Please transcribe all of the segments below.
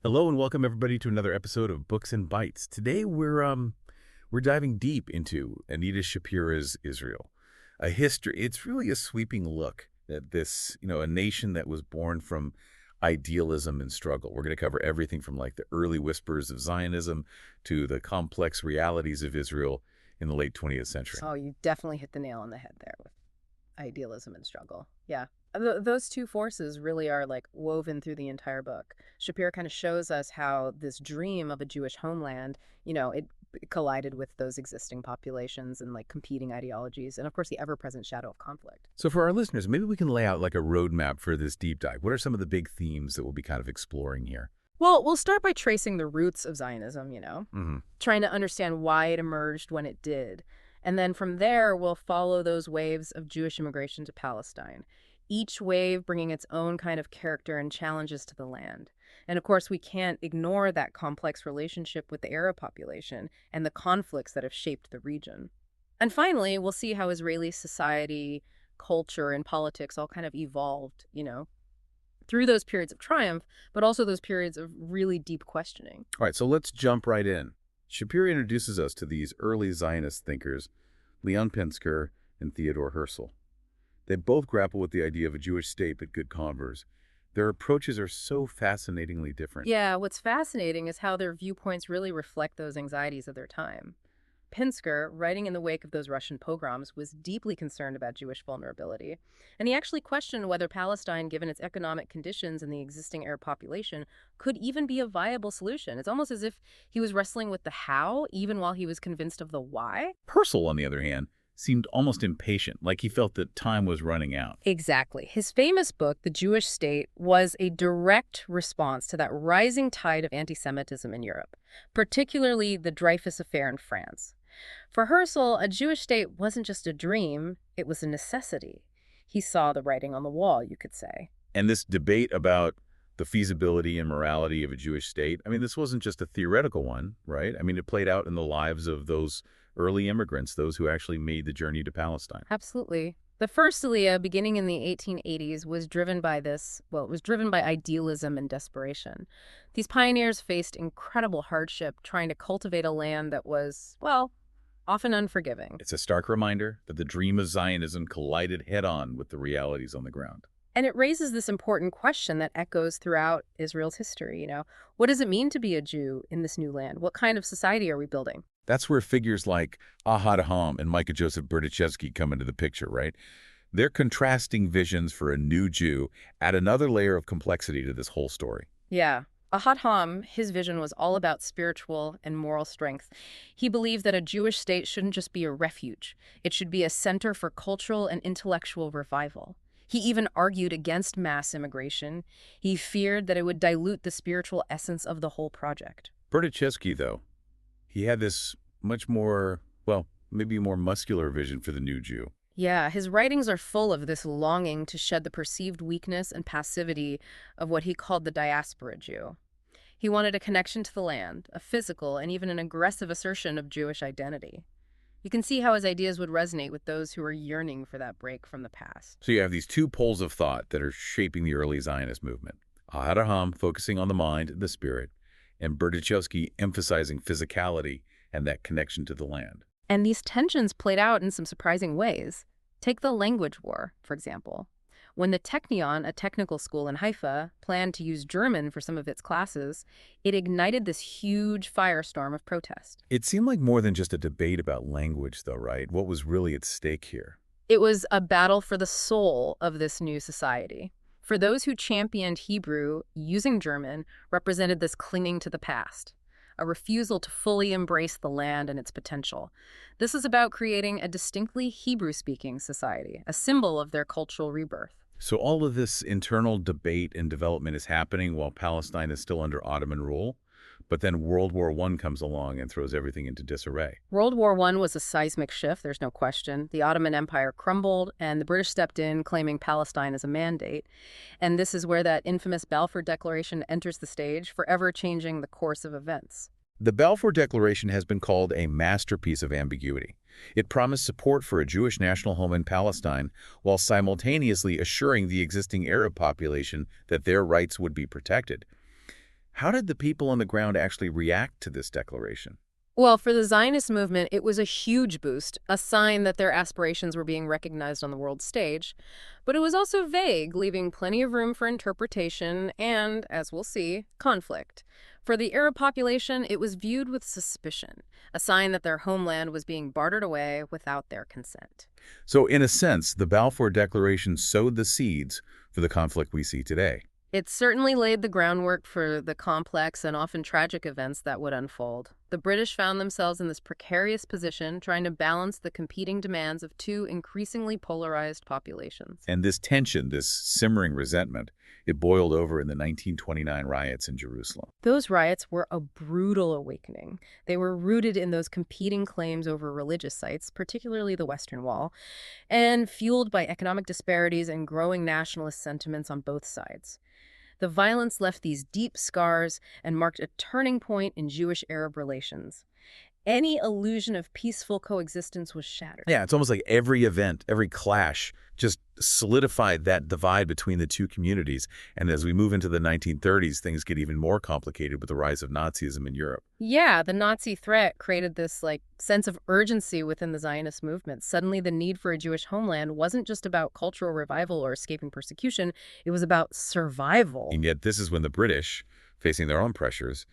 Hello and welcome everybody to another episode of Books and Bytes. Today we're diving deep into Anita Shapira's Israel. A history. It's really a sweeping look at this, a nation that was born from idealism and struggle. We're going to cover everything from like the early whispers of Zionism to the complex realities of Israel in the late 20th century. Oh, you definitely hit the nail on the head there with idealism and struggle. Yeah. Those two forces really are like woven through the entire book. Shapira kind of shows us how this dream of a Jewish homeland, it collided with those existing populations and like competing ideologies, and of course the ever-present shadow of conflict. So for our listeners, maybe we can lay out like a roadmap for this deep dive. What are some of the big themes that we'll be kind of exploring here? Well, we'll start by tracing the roots of Zionism, Mm-hmm. trying to understand why it emerged when it did. And then from there, we'll follow those waves of Jewish immigration to Palestine, each wave bringing its own kind of character and challenges to the land. And of course, we can't ignore that complex relationship with the Arab population and the conflicts that have shaped the region. And finally, we'll see how Israeli society, culture, and politics all kind of evolved, through those periods of triumph, but also those periods of really deep questioning. All right, so let's jump right in. Shapira introduces us to these early Zionist thinkers, Leon Pinsker and Theodore Herzl. They both grapple with the idea of a Jewish state but good converse. Their approaches are so fascinatingly different. Yeah, what's fascinating is how their viewpoints really reflect those anxieties of their time. Pinsker, writing in the wake of those Russian pogroms, was deeply concerned about Jewish vulnerability, and he actually questioned whether Palestine, given its economic conditions and the existing Arab population, could even be a viable solution. It's almost as if he was wrestling with the how, even while he was convinced of the why. Herzl, on the other hand, seemed almost impatient, like he felt that time was running out. Exactly. His famous book, The Jewish State, was a direct response to that rising tide of anti-Semitism in Europe, particularly the Dreyfus Affair in France. For Herzl, a Jewish state wasn't just a dream, it was a necessity. He saw the writing on the wall, you could say. And this debate about the feasibility and morality of a Jewish state, this wasn't just a theoretical one, right? It played out in the lives of those early immigrants, those who actually made the journey to Palestine. Absolutely. The first Aliyah, beginning in the 1880s, was driven by idealism and desperation. These pioneers faced incredible hardship trying to cultivate a land that was, often unforgiving. It's a stark reminder that the dream of Zionism collided head-on with the realities on the ground. And it raises this important question that echoes throughout Israel's history, What does it mean to be a Jew in this new land? What kind of society are we building? That's where figures like Ahad Ha'am and Micah Joseph Berdichevsky come into the picture, right? Their contrasting visions for a new Jew add another layer of complexity to this whole story. Yeah. Ahad Ha'am, his vision was all about spiritual and moral strength. He believed that a Jewish state shouldn't just be a refuge. It should be a center for cultural and intellectual revival. He even argued against mass immigration. He feared that it would dilute the spiritual essence of the whole project. Berdichevsky, though, he had this much more, maybe more muscular vision for the new Jew. Yeah, his writings are full of this longing to shed the perceived weakness and passivity of what he called the diaspora Jew. He wanted a connection to the land, a physical and even an aggressive assertion of Jewish identity. You can see how his ideas would resonate with those who were yearning for that break from the past. So you have these two poles of thought that are shaping the early Zionist movement. Ahad Ha'am focusing on the mind and the spirit, and Berdichevsky emphasizing physicality and that connection to the land. And these tensions played out in some surprising ways. Take the language war, for example. When the Technion, a technical school in Haifa, planned to use German for some of its classes, it ignited this huge firestorm of protest. It seemed like more than just a debate about language, though, right? What was really at stake here? It was a battle for the soul of this new society. For those who championed Hebrew, using German represented this clinging to the past, a refusal to fully embrace the land and its potential. This is about creating a distinctly Hebrew-speaking society, a symbol of their cultural rebirth. So all of this internal debate and development is happening while Palestine is still under Ottoman rule, but then World War I comes along and throws everything into disarray. World War I was a seismic shift, there's no question. The Ottoman Empire crumbled, and the British stepped in, claiming Palestine as a mandate. And this is where that infamous Balfour Declaration enters the stage, forever changing the course of events. The Balfour Declaration has been called a masterpiece of ambiguity. It promised support for a Jewish national home in Palestine while simultaneously assuring the existing Arab population that their rights would be protected. How did the people on the ground actually react to this declaration? Well, for the Zionist movement, it was a huge boost, a sign that their aspirations were being recognized on the world stage. But it was also vague, leaving plenty of room for interpretation and, as we'll see, conflict. For the Arab population, it was viewed with suspicion, a sign that their homeland was being bartered away without their consent. So, in a sense, the Balfour Declaration sowed the seeds for the conflict we see today. It certainly laid the groundwork for the complex and often tragic events that would unfold. The British found themselves in this precarious position, trying to balance the competing demands of two increasingly polarized populations. And this tension, this simmering resentment, it boiled over in the 1929 riots in Jerusalem. Those riots were a brutal awakening. They were rooted in those competing claims over religious sites, particularly the Western Wall, and fueled by economic disparities and growing nationalist sentiments on both sides. The violence left these deep scars and marked a turning point in Jewish-Arab relations. Any illusion of peaceful coexistence was shattered. Yeah, it's almost like every event, every clash just solidified that divide between the two communities. And as we move into the 1930s, things get even more complicated with the rise of Nazism in Europe. Yeah, the Nazi threat created this sense of urgency within the Zionist movement. Suddenly the need for a Jewish homeland wasn't just about cultural revival or escaping persecution, it was about survival. And yet this is when the British, facing their own pressures,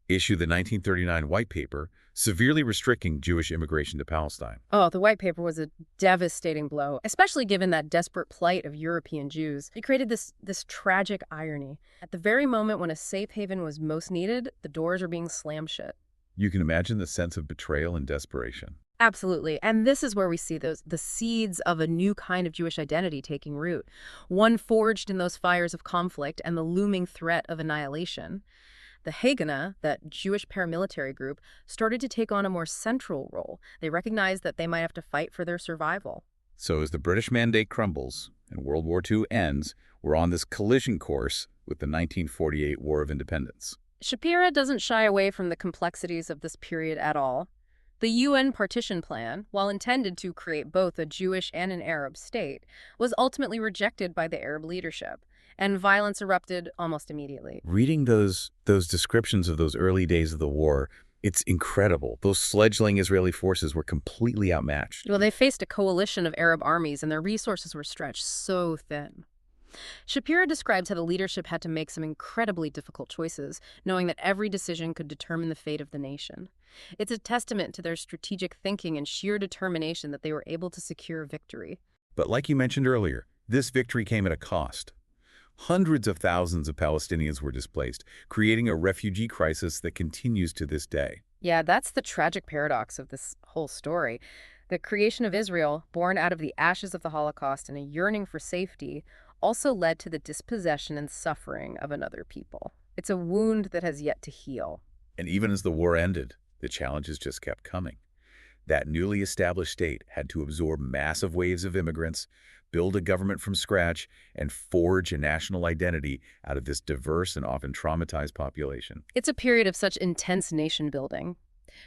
issued the 1939 White Paper, severely restricting Jewish immigration to Palestine. Oh, the White Paper was a devastating blow, especially given that desperate plight of European Jews. It created this tragic irony. At the very moment when a safe haven was most needed, the doors are being slammed shut. You can imagine the sense of betrayal and desperation. Absolutely. And this is where we see the seeds of a new kind of Jewish identity taking root, one forged in those fires of conflict and the looming threat of annihilation. The Haganah, that Jewish paramilitary group, started to take on a more central role. They recognized that they might have to fight for their survival. So as the British mandate crumbles and World War II ends, we're on this collision course with the 1948 War of Independence. Shapira doesn't shy away from the complexities of this period at all. The UN partition plan, while intended to create both a Jewish and an Arab state, was ultimately rejected by the Arab leadership, and violence erupted almost immediately. Reading those descriptions of those early days of the war, it's incredible. Those fledgling Israeli forces were completely outmatched. Well, they faced a coalition of Arab armies, and their resources were stretched so thin. Shapira describes how the leadership had to make some incredibly difficult choices, knowing that every decision could determine the fate of the nation. It's a testament to their strategic thinking and sheer determination that they were able to secure victory. But like you mentioned earlier, this victory came at a cost. Hundreds of thousands of Palestinians were displaced, creating a refugee crisis that continues to this day. Yeah, that's the tragic paradox of this whole story. The creation of Israel, born out of the ashes of the Holocaust and a yearning for safety, also led to the dispossession and suffering of another people. It's a wound that has yet to heal. And even as the war ended, the challenges just kept coming. That newly established state had to absorb massive waves of immigrants, build a government from scratch, and forge a national identity out of this diverse and often traumatized population. It's a period of such intense nation building.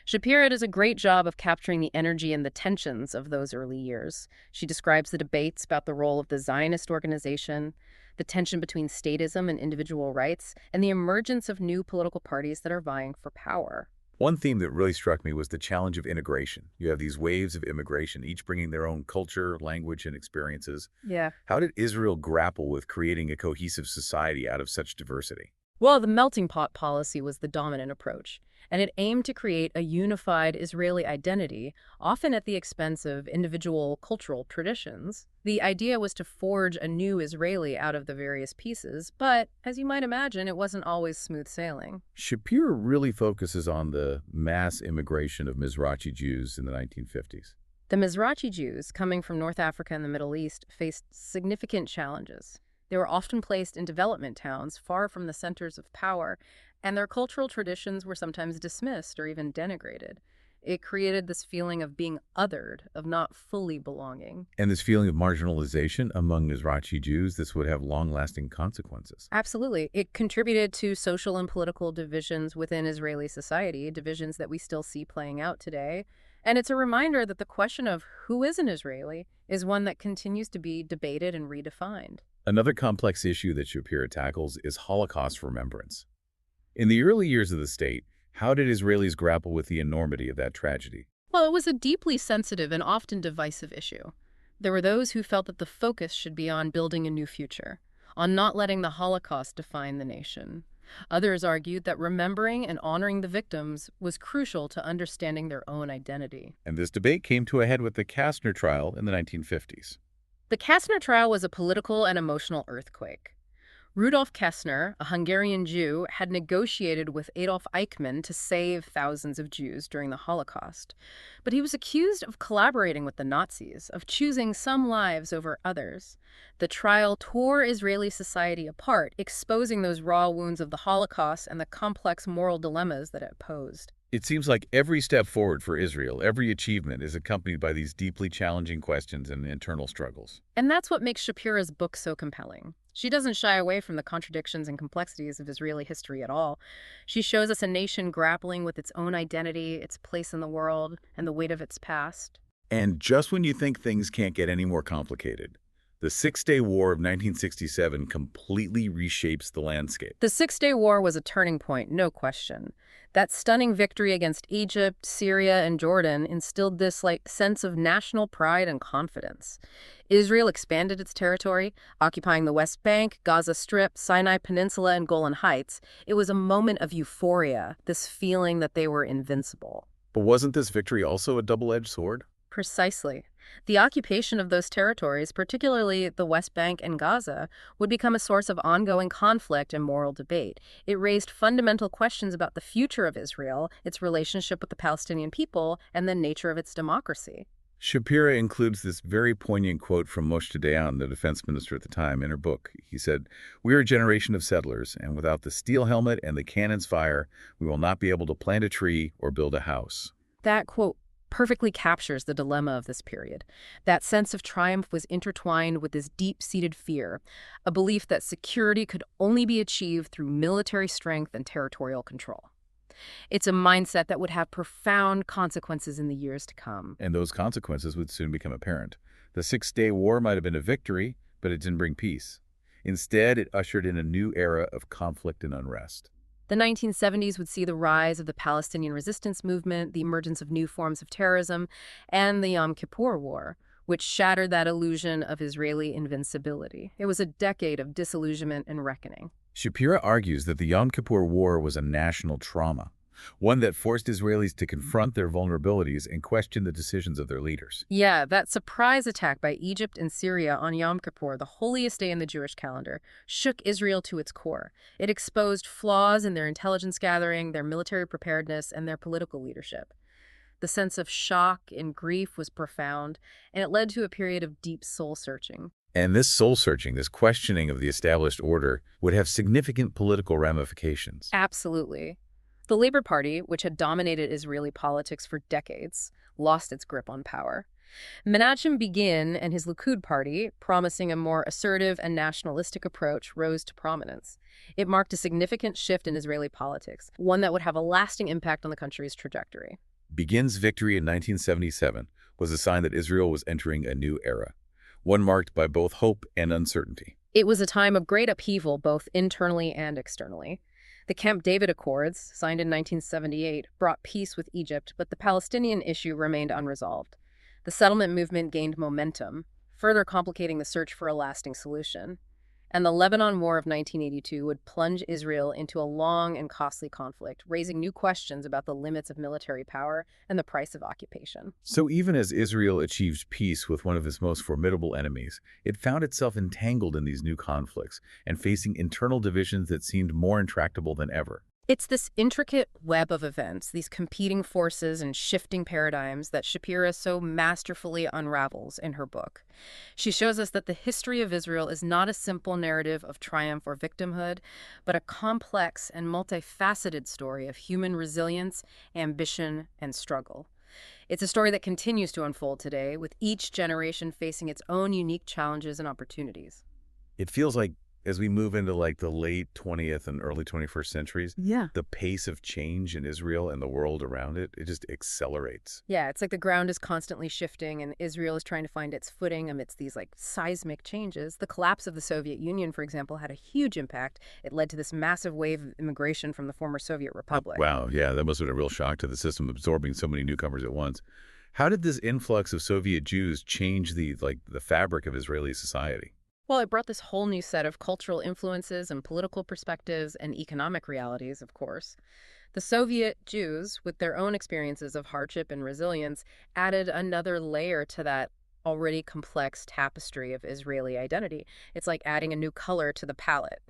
Shapira does a great job of capturing the energy and the tensions of those early years. She describes the debates about the role of the Zionist organization, the tension between statism and individual rights, and the emergence of new political parties that are vying for power. One theme that really struck me was the challenge of integration. You have these waves of immigration, each bringing their own culture, language, and experiences. Yeah. How did Israel grapple with creating a cohesive society out of such diversity? Well, the melting pot policy was the dominant approach, and it aimed to create a unified Israeli identity, often at the expense of individual cultural traditions. The idea was to forge a new Israeli out of the various pieces, but, as you might imagine, it wasn't always smooth sailing. Shapira really focuses on the mass immigration of Mizrahi Jews in the 1950s. The Mizrahi Jews, coming from North Africa and the Middle East, faced significant challenges. They were often placed in development towns far from the centers of power, and their cultural traditions were sometimes dismissed or even denigrated. It created this feeling of being othered, of not fully belonging. And this feeling of marginalization among Mizrahi Jews, this would have long-lasting consequences. Absolutely. It contributed to social and political divisions within Israeli society, divisions that we still see playing out today. And it's a reminder that the question of who is an Israeli is one that continues to be debated and redefined. Another complex issue that Shapira tackles is Holocaust remembrance. In the early years of the state, how did Israelis grapple with the enormity of that tragedy? Well, it was a deeply sensitive and often divisive issue. There were those who felt that the focus should be on building a new future, on not letting the Holocaust define the nation. Others argued that remembering and honoring the victims was crucial to understanding their own identity. And this debate came to a head with the Kastner trial in the 1950s. The Kastner trial was a political and emotional earthquake. Rudolf Kastner, a Hungarian Jew, had negotiated with Adolf Eichmann to save thousands of Jews during the Holocaust. But he was accused of collaborating with the Nazis, of choosing some lives over others. The trial tore Israeli society apart, exposing those raw wounds of the Holocaust and the complex moral dilemmas that it posed. It seems like every step forward for Israel, every achievement, is accompanied by these deeply challenging questions and internal struggles. And that's what makes Shapira's book so compelling. She doesn't shy away from the contradictions and complexities of Israeli history at all. She shows us a nation grappling with its own identity, its place in the world, and the weight of its past. And just when you think things can't get any more complicated, the Six-Day War of 1967 completely reshapes the landscape. The Six-Day War was a turning point, no question. That stunning victory against Egypt, Syria, and Jordan instilled this sense of national pride and confidence. Israel expanded its territory, occupying the West Bank, Gaza Strip, Sinai Peninsula, and Golan Heights. It was a moment of euphoria, this feeling that they were invincible. But wasn't this victory also a double-edged sword? Precisely. The occupation of those territories, particularly the West Bank and Gaza, would become a source of ongoing conflict and moral debate. It raised fundamental questions about the future of Israel, its relationship with the Palestinian people, and the nature of its democracy. Shapira includes this very poignant quote from Moshe Dayan, the defense minister at the time, in her book. He said, "We are a generation of settlers, and without the steel helmet and the cannon's fire, we will not be able to plant a tree or build a house." That quote perfectly captures the dilemma of this period. That sense of triumph was intertwined with this deep-seated fear, a belief that security could only be achieved through military strength and territorial control. It's a mindset that would have profound consequences in the years to come. And those consequences would soon become apparent. The Six-Day War might have been a victory, but it didn't bring peace. Instead, it ushered in a new era of conflict and unrest. The 1970s would see the rise of the Palestinian resistance movement, the emergence of new forms of terrorism, and the Yom Kippur War, which shattered that illusion of Israeli invincibility. It was a decade of disillusionment and reckoning. Shapira argues that the Yom Kippur War was a national trauma, one that forced Israelis to confront their vulnerabilities and question the decisions of their leaders. Yeah, that surprise attack by Egypt and Syria on Yom Kippur, the holiest day in the Jewish calendar, shook Israel to its core. It exposed flaws in their intelligence gathering, their military preparedness, and their political leadership. The sense of shock and grief was profound, and it led to a period of deep soul-searching. And this soul-searching, this questioning of the established order, would have significant political ramifications. Absolutely. The Labor Party, which had dominated Israeli politics for decades, lost its grip on power. Menachem Begin and his Likud party, promising a more assertive and nationalistic approach, rose to prominence. It marked a significant shift in Israeli politics, one that would have a lasting impact on the country's trajectory. Begin's victory in 1977 was a sign that Israel was entering a new era, one marked by both hope and uncertainty. It was a time of great upheaval, both internally and externally. The Camp David Accords, signed in 1978, brought peace with Egypt, but the Palestinian issue remained unresolved. The settlement movement gained momentum, further complicating the search for a lasting solution. And the Lebanon War of 1982 would plunge Israel into a long and costly conflict, raising new questions about the limits of military power and the price of occupation. So even as Israel achieved peace with one of its most formidable enemies, it found itself entangled in these new conflicts and facing internal divisions that seemed more intractable than ever. It's this intricate web of events, these competing forces and shifting paradigms that Shapira so masterfully unravels in her book. She shows us that the history of Israel is not a simple narrative of triumph or victimhood, but a complex and multifaceted story of human resilience, ambition, and struggle. It's a story that continues to unfold today, with each generation facing its own unique challenges and opportunities. It feels like as we move into like the late 20th and early 21st centuries, Yeah. the pace of change in Israel and the world around it, it just accelerates. Yeah, it's like the ground is constantly shifting and Israel is trying to find its footing amidst these like seismic changes. The collapse of the Soviet Union, for example, had a huge impact. It led to this massive wave of immigration from the former Soviet republic. Wow, yeah, that must have been a real shock to the system, absorbing so many newcomers at once. How did this influx of Soviet Jews change the fabric of Israeli society? Well, it brought this whole new set of cultural influences and political perspectives and economic realities, of course. The Soviet Jews, with their own experiences of hardship and resilience, added another layer to that already complex tapestry of Israeli identity. It's like adding a new color to the palette,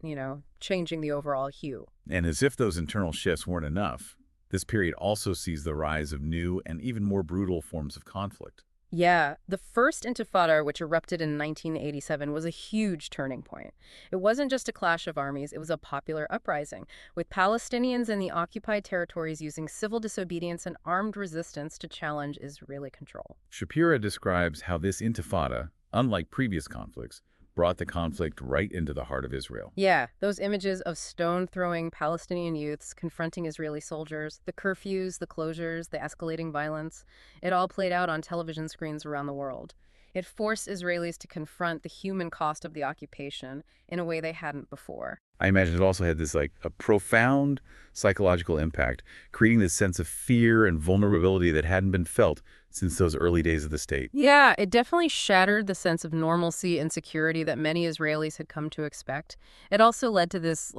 changing the overall hue. And as if those internal shifts weren't enough, this period also sees the rise of new and even more brutal forms of conflict. Yeah, the first Intifada, which erupted in 1987, was a huge turning point. It wasn't just a clash of armies, it was a popular uprising, with Palestinians in the occupied territories using civil disobedience and armed resistance to challenge Israeli control. Shapira describes how this intifada, unlike previous conflicts, brought the conflict right into the heart of Israel. Yeah, those images of stone-throwing Palestinian youths confronting Israeli soldiers, the curfews, the closures, the escalating violence, it all played out on television screens around the world. It forced Israelis to confront the human cost of the occupation in a way they hadn't before. I imagine it also had this like a profound psychological impact, creating this sense of fear and vulnerability that hadn't been felt since those early days of the state. Yeah, it definitely shattered the sense of normalcy and security that many Israelis had come to expect. It also led to this,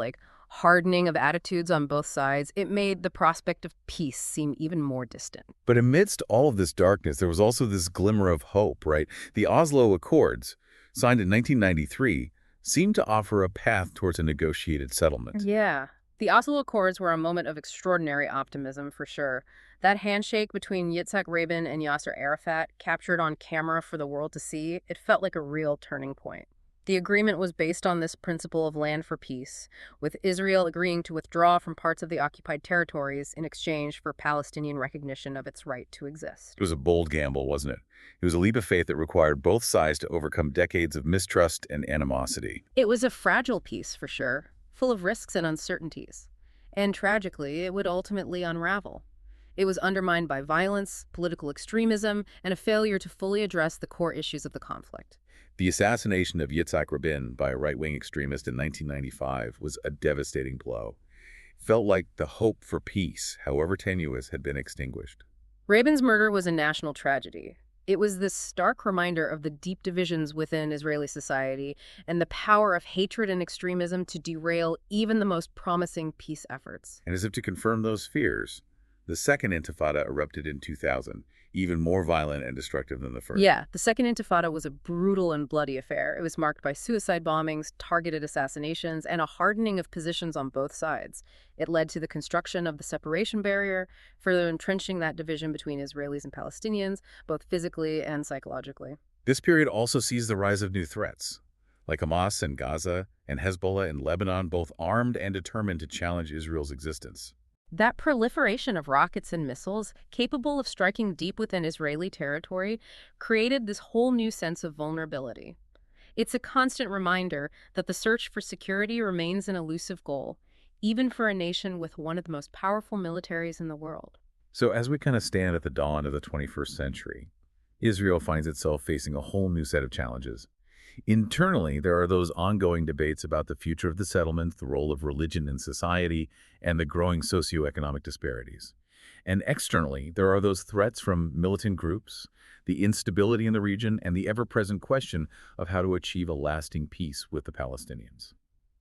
hardening of attitudes on both sides. It made the prospect of peace seem even more distant. But amidst all of this darkness, there was also this glimmer of hope, right? The Oslo Accords, signed in 1993, seemed to offer a path towards a negotiated settlement. Yeah. The Oslo Accords were a moment of extraordinary optimism, for sure. That handshake between Yitzhak Rabin and Yasser Arafat, captured on camera for the world to see, it felt like a real turning point. The agreement was based on this principle of land for peace, with Israel agreeing to withdraw from parts of the occupied territories in exchange for Palestinian recognition of its right to exist. It was a bold gamble, wasn't it? It was a leap of faith that required both sides to overcome decades of mistrust and animosity. It was a fragile peace, for sure, full of risks and uncertainties. And tragically, it would ultimately unravel. It was undermined by violence, political extremism, and a failure to fully address the core issues of the conflict. The assassination of Yitzhak Rabin by a right-wing extremist in 1995 was a devastating blow. It felt like the hope for peace, however tenuous, had been extinguished. Rabin's murder was a national tragedy. It was this stark reminder of the deep divisions within Israeli society and the power of hatred and extremism to derail even the most promising peace efforts. And as if to confirm those fears, the second intifada erupted in 2000, even more violent and destructive than the first. Yeah, the Second Intifada was a brutal and bloody affair. It was marked by suicide bombings, targeted assassinations, and a hardening of positions on both sides. It led to the construction of the separation barrier, further entrenching that division between Israelis and Palestinians, both physically and psychologically. This period also sees the rise of new threats, like Hamas in Gaza and Hezbollah in Lebanon, both armed and determined to challenge Israel's existence. That proliferation of rockets and missiles, capable of striking deep within Israeli territory, created this whole new sense of vulnerability. It's a constant reminder that the search for security remains an elusive goal, even for a nation with one of the most powerful militaries in the world. So as we kind of stand at the dawn of the 21st century, Israel finds itself facing a whole new set of challenges. Internally, there are those ongoing debates about the future of the settlement, the role of religion in society, and the growing socioeconomic disparities. And externally, there are those threats from militant groups, the instability in the region, and the ever-present question of how to achieve a lasting peace with the Palestinians.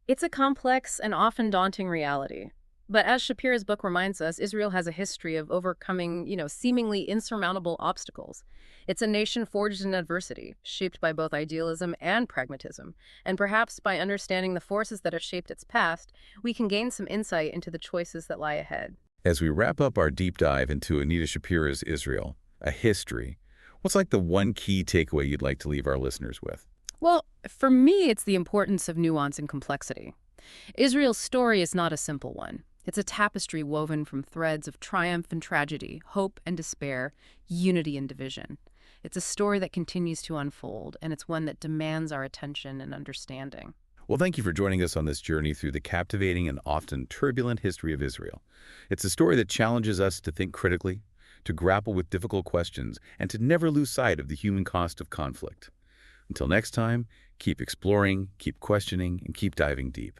It's a complex and often daunting reality. But as Shapira's book reminds us, Israel has a history of overcoming, seemingly insurmountable obstacles. It's a nation forged in adversity, shaped by both idealism and pragmatism. And perhaps by understanding the forces that have shaped its past, we can gain some insight into the choices that lie ahead. As we wrap up our deep dive into Anita Shapira's Israel, a history, what's like the one key takeaway you'd like to leave our listeners with? Well, for me, it's the importance of nuance and complexity. Israel's story is not a simple one. It's a tapestry woven from threads of triumph and tragedy, hope and despair, unity and division. It's a story that continues to unfold, and it's one that demands our attention and understanding. Well, thank you for joining us on this journey through the captivating and often turbulent history of Israel. It's a story that challenges us to think critically, to grapple with difficult questions, and to never lose sight of the human cost of conflict. Until next time, keep exploring, keep questioning, and keep diving deep.